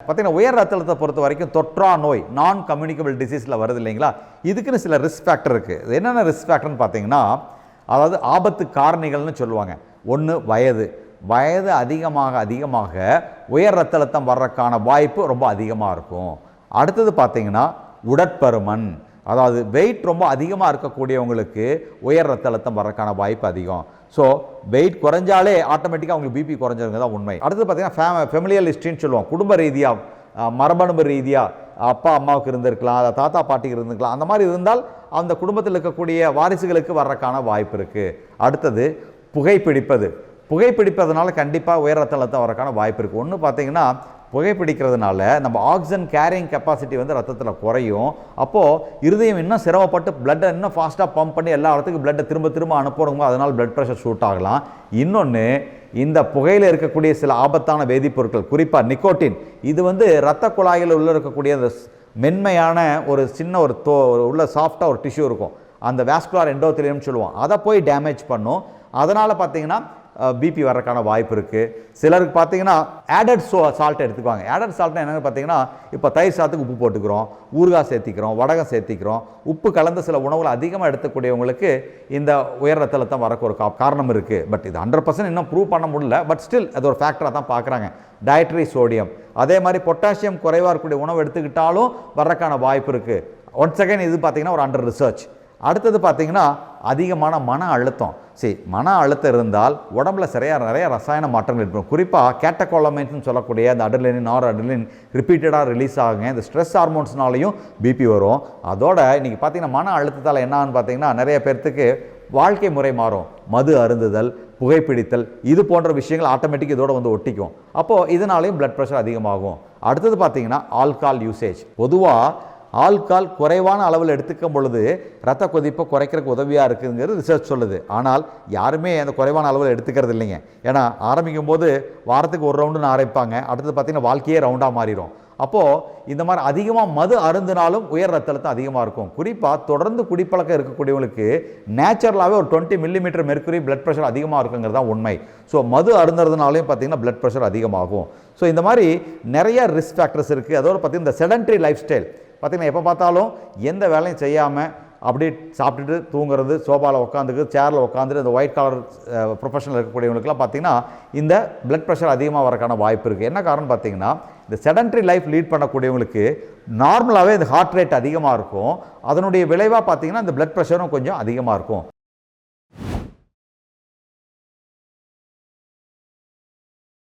பார்த்தீங்கன்னா உயர் ரத்த அழுத்தத்தை பொறுத்த வரைக்கும் தொற்றா நோய் நான் கம்யூனிகபிள் டிசீஸில் வருது இல்லைங்களா, இதுக்குன்னு சில ரிஸ்க் ஃபேக்டர் இருக்குது. இது என்னென்ன ரிஸ்க் ஃபேக்டர்னு பார்த்தீங்கன்னா, அதாவது ஆபத்து காரணிகள்னு சொல்லுவாங்க. ஒன்று வயது அதிகமாக உயர் ரத்த அழுத்தம் வர்றதுக்கான வாய்ப்பு ரொம்ப அதிகமாக இருக்கும். அடுத்தது பார்த்தீங்கன்னா உடற்பருமன், அதாவது வெயிட் ரொம்ப அதிகமாக இருக்கக்கூடியவங்களுக்கு உயர் ரத்த அழுத்தம் வர்றதுக்கான வாய்ப்பு அதிகம். ஸோ வெயிட் குறைஞ்சாலே ஆட்டோமேட்டிக்காக அவங்களுக்கு பிபி குறைஞ்சிருங்க தான் உண்மை. அடுத்து பார்த்தீங்கன்னா ஃபெமிலியல் ஹிஸ்ட்ரின்னு சொல்லுவோம். குடும்ப ரீதியாக மரபணு ரீதியாக அப்பா அம்மாவுக்கு இருந்திருக்கலாம், அதை தாத்தா பாட்டிக்கு இருந்திருக்கலாம். அந்த மாதிரி இருந்தால் அந்த குடும்பத்தில் இருக்கக்கூடிய வாரிசுகளுக்கு வர்றதுக்கான வாய்ப்பு இருக்குது. அடுத்தது புகைப்பிடிப்பதனால கண்டிப்பாக உயர் ரத்த அழுத்தம் வரக்கான வாய்ப்பு இருக்குது. ஒன்று பார்த்தீங்கன்னா புகைப்பிடிக்கிறதுனால நம்ம ஆக்சிஜன் கேரிங் கெப்பாசிட்டி வந்து ரத்தத்தில் குறையும். அப்போது இருதயம் இன்னும் சிரமப்பட்டு பிளட்டை இன்னும் ஃபாஸ்ட்டாக பம்ப் பண்ணி எல்லா இடத்துக்கும் பிளட்டை திரும்ப அனுப்புறவங்க, அதனால் பிளட் ப்ரெஷர் ஷூட் ஆகலாம். இன்னொன்று, இந்த புகையில் இருக்கக்கூடிய சில ஆபத்தான வேதிப்பொருட்கள், குறிப்பாக நிக்கோட்டின், இது வந்து இரத்த குழாயில் உள்ள இருக்கக்கூடிய அந்த மென்மையான ஒரு சின்ன உள்ள சாஃப்டாக ஒரு டிஷ்யூ இருக்கும், அந்த வாஸ்குலர் எண்டோத்தெலியம்னு சொல்லுவோம், அதை போய் டேமேஜ் பண்ணும். அதனால் பார்த்தீங்கன்னா பிபி வர்றதுக்கான வாய்ப்பு இருக்குது. சிலருக்கு பார்த்தீங்கன்னா ஆடட் சால்ட் எடுத்துக்குவாங்க. ஆடட் சால்ட்னா என்னென்னு பார்த்தீங்கன்னா, இப்போ தயிர் சாத்துக்கு உப்பு போட்டுக்கிறோம், ஊறுகாய் சேர்த்திக்கிறோம், வடகம் சேர்த்திக்கிறோம், உப்பு கலந்த சில உணவுகள் அதிகமாக எடுத்துக்கூடியவங்களுக்கு இந்த உயர் ரத்த அழுத்தம் வரக்கு ஒரு காரணம் இருக்குது. பட் இது 100% இன்னும் ப்ரூவ் பண்ண முடியல. பட் ஸ்டில் அது ஒரு ஃபேக்டராக தான் பார்க்குறாங்க. டயட்ரி சோடியம், அதே மாதிரி பொட்டாசியம் குறைவாக இருக்கக்கூடிய உணவு எடுத்துக்கிட்டாலும் வர்றதுக்கான வாய்ப்பு இருக்குது. ஒன்ஸ் அகைன் இது பார்த்தீங்கன்னா ஒரு அண்டர் ரிசர்ச். அடுத்தது பார்த்தீங்கன்னா அதிகமான மன அழுத்தம். மன அழுத்தம் இருந்தால் உடம்புல நிறைய ரசாயன மாற்றங்கள் இருக்கும். குறிப்பாக கேட்டகோலமைன்ஸ்னு சொல்லக்கூடிய அந்த அட்ரினலின், நார் அட்ரினலின் ரிப்பீட்டடாக ரிலீஸ் ஆகுங்க. இந்த ஸ்ட்ரெஸ் ஹார்மோன்ஸ்னாலையும் பிபி வரும். அதோட இன்றைக்கி பார்த்தீங்கன்னா மன அழுத்தத்தால் என்னான்னு பார்த்தீங்கன்னா நிறைய பேர்த்துக்கு வாழ்க்கை முறை மாறும். மது அருந்துதல், புகைப்பிடித்தல், இது போன்ற விஷயங்கள் ஆட்டோமேட்டிக் இதோட வந்து ஒட்டிக்கும். அப்போது இதனாலையும் பிளட் ப்ரெஷர் அதிகமாகும். அடுத்தது பார்த்தீங்கன்னா ஆல்கால் யூசேஜ். பொதுவாக ஆல்கால் குறைவான அளவில் எடுத்துக்கும் பொழுது ரத்த கொதிப்பை குறைக்கிறதுக்கு உதவியாக இருக்குங்கிறது ரிசர்ச் சொல்லுது. ஆனால் யாருமே அந்த குறைவான அளவில் எடுத்துக்கிறது இல்லைங்க. ஏன்னா ஆரம்பிக்கும் போது வாரத்துக்கு ஒரு ரவுண்டுன்னு ஆரம்பிப்பாங்க, அடுத்தது பார்த்திங்கன்னா வாழ்க்கையே ரவுண்டாக மாறிடும். அப்போது இந்த மாதிரி அதிகமாக மது அருந்தினாலும் உயர் ரத்த அழுத்தம் அதிகமாக இருக்கும். குறிப்பாக தொடர்ந்து குடிப்பழக்கம் இருக்கக்கூடியவங்களுக்கு நேச்சுரலாகவே ஒரு 20 மில்லிமீட்டர் மெர்க்குரி பிளட் ப்ரெஷர் அதிகமாக இருக்குங்கிறது தான் உண்மை. ஸோ மது அருந்துறதுனாலையும் பார்த்திங்கன்னா பிளட் ப்ரெஷர் அதிகமாகும். ஸோ இந்த மாதிரி நிறைய ரிஸ்க் ஃபேக்டர்ஸ் இருக்குது. அதோடு பார்த்திங்கன்னா இந்த செடன்ட்ரி லைஃப் ஸ்டைல் பார்த்திங்கன்னா எப்போ பார்த்தாலும் எந்த வேலையும் செய்யாமல் அப்படியே சாப்பிட்டுட்டு தூங்குறது, சோபாவில் உட்காந்துக்கு, சேரில் உட்காந்துட்டு, இந்த ஒயிட் கலர் ப்ரொஃபஷனில் இருக்கக்கூடியவங்களுக்குலாம் பார்த்திங்கன்னா இந்த பிளட் ப்ரெஷர் அதிகமாக வரக்கான வாய்ப்பு இருக்குது. என்ன காரணம் பார்த்திங்கன்னா, இந்த செடன்ட்ரி லைஃப் லீட் பண்ணக்கூடியவங்களுக்கு நார்மலாகவே இந்த ஹார்ட் ரேட் அதிகமாக இருக்கும். அதனுடைய விளைவாக பார்த்திங்கன்னா இந்த பிளட் ப்ரெஷரும் கொஞ்சம் அதிகமாக இருக்கும்.